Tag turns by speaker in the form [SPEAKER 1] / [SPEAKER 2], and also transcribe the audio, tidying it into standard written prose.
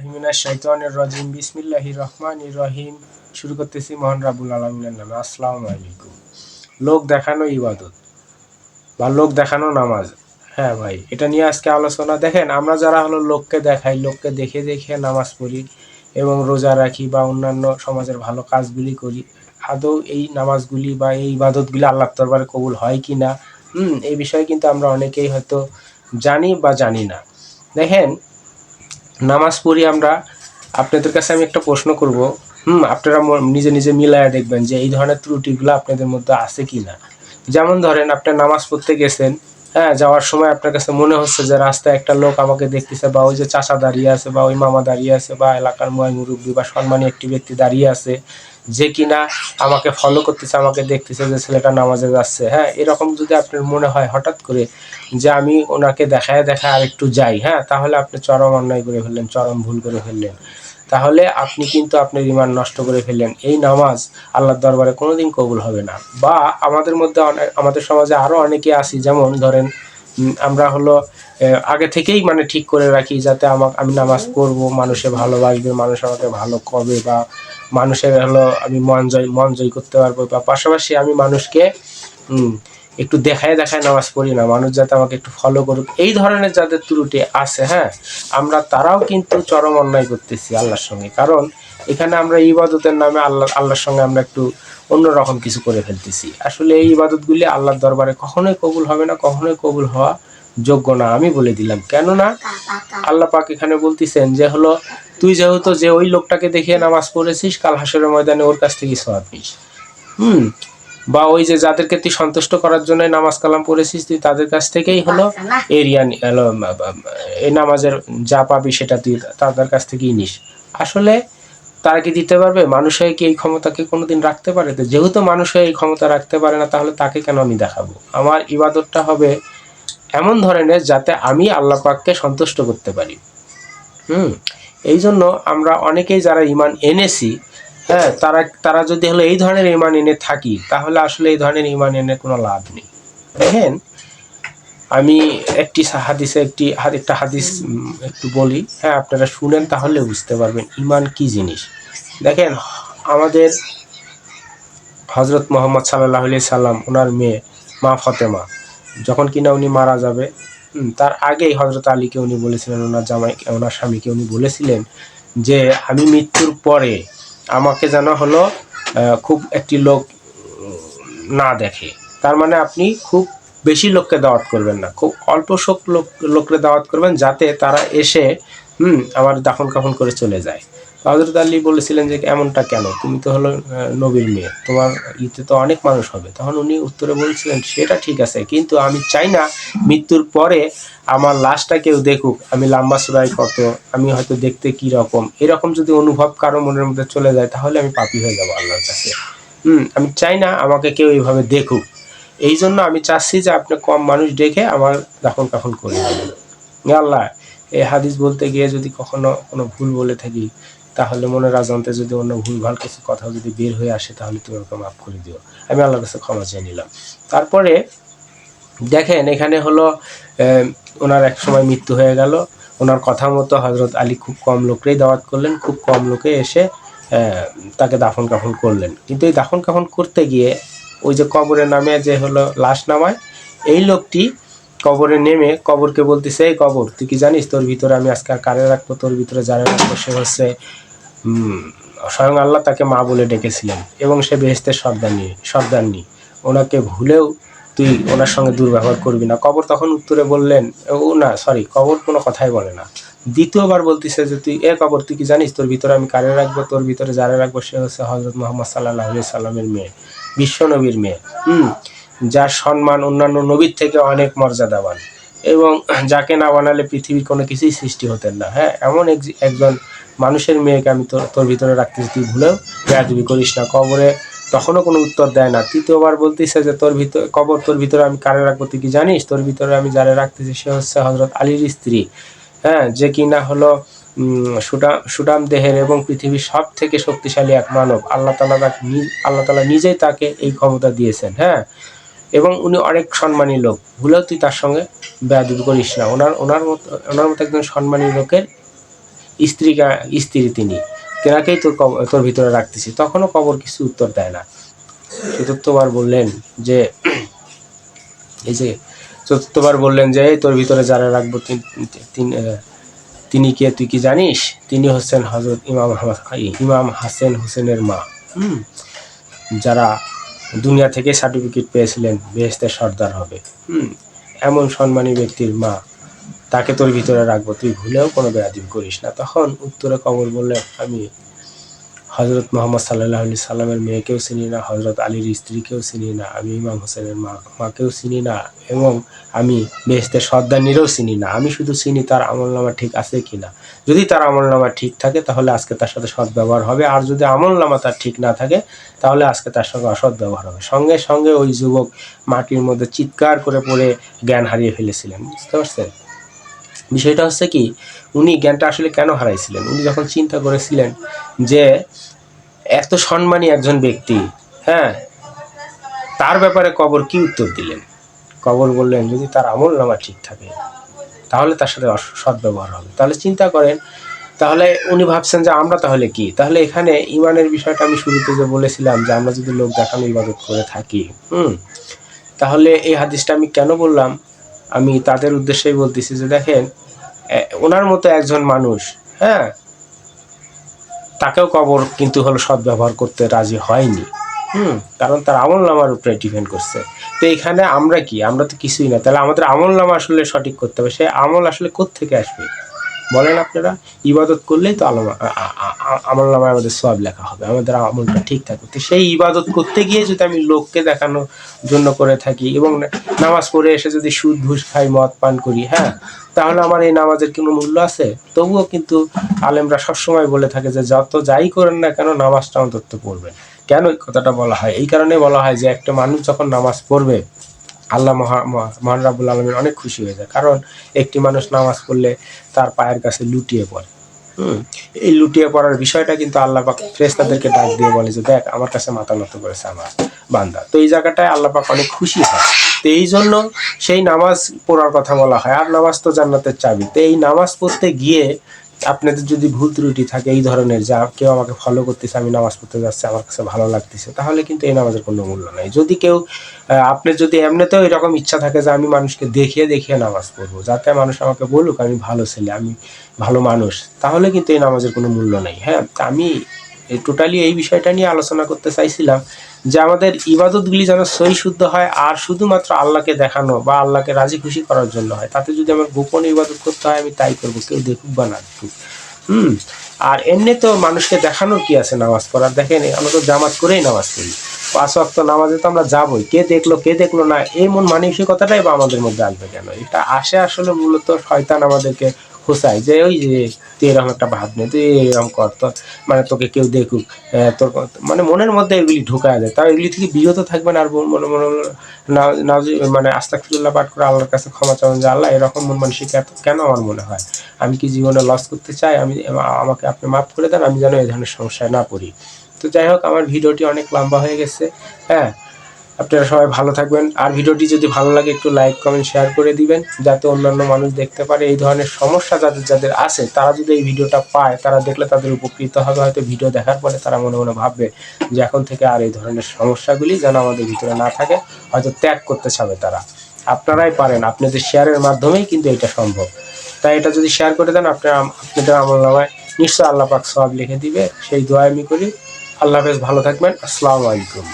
[SPEAKER 1] মিনাশ শাইতানির রাজিম বিসমিল্লাহির রহমানির রহিম। শুরু করতেছি মহান রাব্বুল আলামিনের নামে। আসসালামু আলাইকুম। লোক দেখানো ইবাদত বা লোক দেখানো নামাজ, হ্যাঁ ভাই, এটা নিয়ে আজকে আলোচনা। দেখেন, আমরা যারা হলো লোককে দেখাই, লোককে দেখে দেখে নামাজ পড়ি এবং রোজা রাখি বা অন্যান্য সমাজের ভালো কাজগুলি করি, আদৌ এই নামাজগুলি বা এই ইবাদতগুলি আল্লাহর দরবারে কবুল হয় কি না, এই বিষয়ে কিন্তু আমরা অনেকেই হয়তো জানি বা জানি না। দেখেন, নামাজ পড়ি আমরা। আপনাদের কাছে আমি একটা প্রশ্ন করব, আপনারা নিজে নিজে মিলায়া দেখবেন যে এই ধরনের ত্রুটিগুলো আপনাদের মধ্যে আছে কি না। যেমন ধরেন, আপনি নামাজ পড়তে গেছেন, হ্যাঁ, যাওয়ার সময় আপনার কাছে মনে হচ্ছে যে রাস্তায় একটা লোক আমাকে দেখতেছে, বা ওই যে চাচা দাঁড়িয়ে আছে, বা ওই মামা দাঁড়িয়ে আছে, বা এলাকার মুরব্বী বা সম্মানী একটি ব্যক্তি দাঁড়িয়ে আছে, যে কিনা আমাকে ফলো করতেছে, আমাকে দেখতেছে যে ছেলেটা নামাজে যাচ্ছে। হ্যাঁ, এরকম যদি আপনার মনে হয় হঠাৎ করে যে আমি ওনাকে দেখায় দেখায় আর একটু যাই, হ্যাঁ, তাহলে আপনি চরম অন্যায় করে ফেললেন, চরম ভুল করে ফেললেন। তাহলে আপনি কিন্তু আপনার ঈমান নষ্ট করে ফেললেন। এই নামাজ আল্লাহর দরবারে কোনোদিন কবুল হবে না। বা আমাদের মধ্যে আমাদের সমাজে আরও অনেকে আছি, যেমন ধরেন আমরা হলো আগে থেকেই মানে ঠিক করে রাখি যাতে আমি নামাজ পড়বো, মানুষে ভালোবাসবে, মানুষ আমাকে ভালো কবে, বা মানুষের হলো আমি মন জয় করতে পারবো, বা পাশাপাশি আমি মানুষকে একটু দেখায় দেখায় নামাজ পড়ি না, মানুষ যাতে আমাকে একটু ফলো করুক। এই ধরনের যাদের ত্রুটি আছে, হ্যাঁ, আমরা তারাও কিন্তু চরম অন্যায় করতেছি আল্লাহর সঙ্গে। কারণ এখানে আমরা ইবাদতের নামে আল্লাহর সঙ্গে আমরা একটু অন্যরকম কিছু করে ফেলতেছি। আসলে এই ইবাদতগুলি আল্লাহর দরবারে কখনোই কবুল হবে না, কখনোই কবুল হওয়া যোগ্য না। আমি বলে দিলাম, কেননা আল্লাহ পাক এখানে বলতেছেন যে হলো, তুই যেহেতু যে ওই লোকটাকে দেখিয়ে নামাজ পড়েছিস, কাল হাসরের ময়দানে ওর কাছ থেকে সওয়াব নিস। বা ওই যে যাদেরকে তুই সন্তুষ্ট করার জন্য নামাজ কালাম পড়েছিস, তুই তাদের কাছ থেকেই হলো এরিয়া হলো এই নামাজের যা পাবি সেটা তুই তাদের কাছ থেকেই নিস। আসলে তারা কি দিতে পারবে? মানুষ হয়ে কি এই ক্ষমতাকে কোনোদিন রাখতে পারে? তো যেহেতু মানুষ হয়ে এই ক্ষমতা রাখতে পারে না, তাহলে তাকে কেন আমি দেখাবো? আমার ইবাদতটা হবে এমন ধরনের যাতে আমি আল্লাহ পাককে সন্তুষ্ট করতে পারি। এই জন্য আমরা অনেকেই যারা ঈমান এনেছি, হ্যাঁ, তারা যদি হলো এই ধরনের ঈমান এনে থাকি, তাহলে আসলে এই ধরনের ঈমান এনে কোনো লাভ নেই। দেখেন, আমি একটা হাদিস একটু বলি, হ্যাঁ, আপনারা শুনেন, তাহলে বুঝতে পারবেন ঈমান কি জিনিস। দেখেন, আমাদের হযরত মুহাম্মদ সাল্লাল্লাহু আলাইহি সাল্লাম, ওনার মেয়ে মা ফাতেমা, যখন কিনা উনি মারা যাবে, তার আগেই হযরত আলীকে উনি বলেছিলেন, ওনার স্বামীকে উনি বলেছিলেন যে আমি মৃত্যুর পরে আমাকে যেন হলো খুব একটি লোক না দেখে। তার মানে আপনি খুব বেশি লোককে দাওয়াত করবেন না, খুব অল্প লোককে দাওয়াত করবেন, যাতে তারা এসে আমার দাফন কাফন করে চলে যায়। হযরত আলী বলেছিলেন যে এমনটা কেন, তুমি তো হলো নবীর মেয়ে, তোমার ইতে তো অনেক মানুষ হবে। তখন উনি উত্তরে বলছিলেন, সেটা ঠিক আছে, কিন্তু আমি চাই না মৃত্যুর পরে আমার লাশটা কেউ দেখুক, আমি লম্বা চূড়ায় কত, আমি হয়তো দেখতে কি রকম, এরকম যদি অনুভব কারো মনের মধ্যে চলে যায়, তাহলে আমি পাপী হয়ে যাবো আল্লাহর কাছে। আমি চাই না আমাকে কেউ এইভাবে দেখুক। এই জন্য আমি চাচ্ছি যে আপনি কম মানুষ ডেকে আমার দাফন কাফন করে দেবেন। আল্লাহ, এই হাদিস বলতে গিয়ে যদি কখনো কোনো ভুল বলে থাকি, তাহলে মনের অজান্তে যদি অন্য ভুলভাল কিছু কথা যদি বের হয়ে আসে, তাহলে তুমি আমাকে মাফ করে দিও। আমি আল্লাহর কাছে ক্ষমা চেয়ে নিলাম। তারপরে দেখেন, এখানে হলো ওনার এক সময় মৃত্যু হয়ে গেল। ওনার কথা মতো হযরত আলী খুব কম লোককেই দাওয়াত করলেন, খুব কম লোকে এসে তাকে দাফন কাফন করলেন। কিন্তু এই দাফন কাফন করতে গিয়ে ওই যে কবরে নামে যে হলো লাশ নামায়, এই লোকটি কবরে নেমে কবরকে বলতেছে, এই কবর, তুই কি জানিস তোর ভিতরে আমি আজকে আর কারে রাখবো, তোর ভিতরে যারা রাখবো সে হচ্ছে স্বয়ং আল্লাহ তাকে মা বলে ডেকেছিলেন, এবং সে বেহেশতের সর্দারনি, ওনাকে ভুলেও তুই ওনার সঙ্গে দুর্ব্যবহার করবি না। কবর তখন উত্তরে বললেন, কবর কোনো কথাই বলে না। দ্বিতীয়বার বলতেছে যে কবর, তুই কি জানিস তোর ভিতরে আমি কারে রাখবো, তোর ভিতরে যারা রাখবো সে হচ্ছে হযরত মুহাম্মদ সাল্লাল্লাহু আলাইহি সাল্লামের মেয়ে, বিশ্ব নবীর মেয়ে, যার সম্মান অন্যান্য নবীর থেকে অনেক মর্যাদাবান, এবং যাকে না বানালে পৃথিবীর কোনো কিছুই সৃষ্টি হতেন না। হ্যাঁ, এমন একজন মানুষের মেয়েকে আমি তোর ভিতরে রাখতেছি, তুই ভুলেও বেয়াদবি করিস না। কবরে তখনও কোনো উত্তর দেয় না। তৃতীয়বার বলতেছে যে তোর ভিতরে আমি কারে রাখবো, তুই কি জানিস তোর ভিতরে আমি যারে রাখতেছি সে হচ্ছে হযরত আলীর স্ত্রী, হ্যাঁ, যে কিনা হলো সুঠাম দেহের এবং পৃথিবীর সব থেকে শক্তিশালী এক মানব। আল্লাহ তাআলা নিজেই তাকে এই ক্ষমতা দিয়েছেন, হ্যাঁ, এবং উনি অনেক সম্মানী লোক, ভুলেও তুই তার সঙ্গে বেয়াদবি করিস না। ওনার মতো একজন সম্মানী লোকের স্ত্রী তিনি, তেনাকেই তোর ভিতরে রাখতেছি। তখনও কবর কিছু উত্তর দেয় না। চতুর্থবার বললেন যে তোর ভিতরে যারা রাখবো তিনি কে তুই কি জানিস? তিনি হচ্ছেন হযরত ইমাম হাসান হোসেনের মা, যারা দুনিয়া থেকে সার্টিফিকেট পেয়েছিলেন বেহেশতের সর্দার হবে। এমন সম্মানী ব্যক্তির মা, তাকে তোর ভিতরে রাখবো, তুই ভুলেও কোনো বেয়াদবি করিস না। তখন উত্তরে কবর বললেন, আমি হযরত মুহাম্মদ সাল্লাল্লাহু আলাইহি সাল্লামের মেয়েকেও চিনি না, হযরত আলীর স্ত্রীকেও চিনি না, আমি ইমাম হোসেনের মাকেও চিনি না, এবং আমি বেহেশতের সর্দারনিরও চিনি না। আমি শুধু চিনি তার আমলনামা ঠিক আছে কিনা। যদি তার আমলনামা ঠিক থাকে তাহলে আজকে তার সাথে সৎ ব্যবহার হবে, আর যদি আমলনামা তার ঠিক না থাকে তাহলে আজকে তার সঙ্গে অসৎ ব্যবহার হবে। সঙ্গে সঙ্গে ওই যুবক মাটির মধ্যে চিৎকার করে পড়ে জ্ঞান হারিয়ে ফেলেছিলেন। বুঝতে পারছেন? বিষয়টা হচ্ছে কি, উনি জ্ঞানটা আসলে কেন হারাইছিলেন? উনি যখন চিন্তা করেছিলেন যে এত সম্মানী একজন ব্যক্তি, হ্যাঁ, তার ব্যাপারে কবর কি উত্তর দিলেন? কবর বললেন, যদি তার আমলনামা ঠিক থাকে তাহলে তার সাথে সদ্ব্যবহার হবে। তাহলে চিন্তা করেন, তাহলে উনি ভাবছেন যে আমরা তাহলে কি? তাহলে এখানে ইমানের বিষয়টা আমি শুরুতে যে বলেছিলাম যে আমরা যদি লোক দেখানো ইবাদত করে থাকি, তাহলে এই হাদিসটা আমি কেন বললাম? আমি তাদের উদ্দেশ্যেই বলতেছি যে দেখেন, ওনার মতো একজন মানুষ, হ্যাঁ, তাকেও কবর কিন্তু হলো সদ্ব্যবহার করতে রাজি হয়নি, কারণ তার আমলনামার উপরে ডিপেন্ড করছে। তো এখানে আমরা কি? আমরা তো কিছুই না। তাহলে আমাদের আমলনামা আসলে সঠিক করতে হবে। সেই আমল আসলে কোত্থেকে আসবে বলেন আপনারা? ইবাদত করলেই তো আমলনামায় আমাদের সওয়াব লেখা হবে, আমাদের আমলটা ঠিক থাকবে। তো সেই ইবাদত করতে গিয়ে যদি আমি লোককে দেখানোর জন্য করে থাকি এবং নামাজ পড়ে এসে যদি সুদ ঘুষ খাই, মদ পান করি, হ্যাঁ, তাহলে আমার এই নামাজের কোনো মূল্য আছে? তবুও কিন্তু আলেমরা সবসময় বলে থাকে যে যত যাই করেন না কেন নামাজটা অন্তত পড়বেন। কেন এই কথাটা বলা হয়? এই কারণে বলা হয় যে একটা মানুষ যখন নামাজ পড়বে আল্লাহ মহান রাব্বুল আলামিন অনেক খুশি হয়ে যায়। কারণ একটি মানুষ নামাজ পড়লে তার পায়ের কাছে লুটিয়ে পড়ে। এই লুটিয়ে পড়ার বিষয়টা কিন্তু আল্লাহ পাক ফেরেশতাদেরকে ডাক দিয়ে বলে যে দেখ, আমার কাছে মাথা নত করেছে আমার বান্দা। তো এই জায়গাটায় আল্লাহ পাক অনেক খুশি হয়। তো এই জন্য সেই নামাজ পড়ার কথা বলা হয়। আর নামাজ তো জান্নাতের চাবি। তো এই নামাজ পড়তে গিয়ে আপনাদের যদি ভুল ত্রুটি থাকে এই ধরনের, যা কেউ আমাকে ফলো করতেছে, আমি নামাজ পড়তে যাচ্ছি, আমার কাছে ভালো লাগতেছে, তাহলে কিন্তু এই নামাজের কোনো মূল্য নাই। যদি কেউ আপনার যদি এমনিতেও এরকম ইচ্ছা থাকে যে আমি মানুষকে দেখিয়ে দেখিয়ে নামাজ পড়বো, যাতে মানুষ আমাকে বলুক আমি ভালো ছেলে, আমি ভালো মানুষ, তাহলে কিন্তু এই নামাজের কোনো মূল্য নেই। হ্যাঁ, আমি টোটালি এই বিষয়টা নিয়ে আলোচনা করতে চাইছিলাম যে আমাদের ইবাদতগুলি যেন সহি শুদ্ধ হয়, আর শুধুমাত্র আল্লাহকে দেখানো বা আল্লাহকে রাজি খুশি করার জন্য হয়। তাতে যদি আমার গোপন ইবাদত করতে হয় আমি তাই করবো, কেউ দেখুক বা না দেখুক। আর এমনি তো মানুষকে দেখানোর কি আছে নামাজ পড়ার? দেখেন, আমরা তো জামাত করেই নামাজ পড়ি, 5 ওয়াক্ত নামাজে তো আমরা যাবই। কে দেখলো না, এই মন মানসিকতাটাই বা আমাদের মধ্যে আসবে কেন? এটা আসে আসলে মূলত শয়তান আমাদেরকে খোঁচায় যে ওই যে তুই এরকম একটা ভাব নেই, তুই এরকম কর, তো মানে তোকে কেউ দেখুক, তোর মানে মনের মধ্যে এগুলি ঢুকায় দেয়। তাও এগুলি থেকে বিরত থাকবেন, আর মনে মনে মানে আস্তাগফিরুল্লাহ পাঠ করে আল্লাহর কাছে ক্ষমা চাবেন যে আল্লাহ, এরকম মন মানসিকতা কেন আমার মনে হয়? আমি কি জীবনে লস করতে চাই? আমাকে আপনি মাফ করে দেন, আমি যেন এই ধরনের সমস্যায় না পড়ি। তো যাই হোক, আমার ভিডিওটি অনেক লম্বা হয়ে গেছে। হ্যাঁ, আপনারা সবাই ভালো থাকবেন। আর ভিডিওটি যদি ভালো লাগে একটু লাইক কমেন্ট শেয়ার করে দিবেন, যাতে অন্যান্য মানুষ দেখতে পারে। এই ধরনের সমস্যা যাদের আছে, তারা যদি এই ভিডিওটা পায়, তারা দেখলে তাদের উপকৃত হবে। হয়তো ভিডিও দেখার পরে তারা মনে মনে ভাববে যে এখন থেকে আর এই ধরনের সমস্যাগুলি যেন আমাদের ভিতরে না থাকে, হয়তো ত্যাগ করতে চাবে তারা। আপনারাই পারেন, আপনাদের শেয়ারের মাধ্যমেই কিন্তু এটা সম্ভব। তাই এটা যদি শেয়ার করে দেন, আপনাদের আমলনামায় নিশ্চয় আল্লাহ পাক সওয়াব লিখে দিবে, সেই দোয়া আমি করি। আল্লাহ হাফেজ, ভালো থাকবেন। আসসালামু আলাইকুম।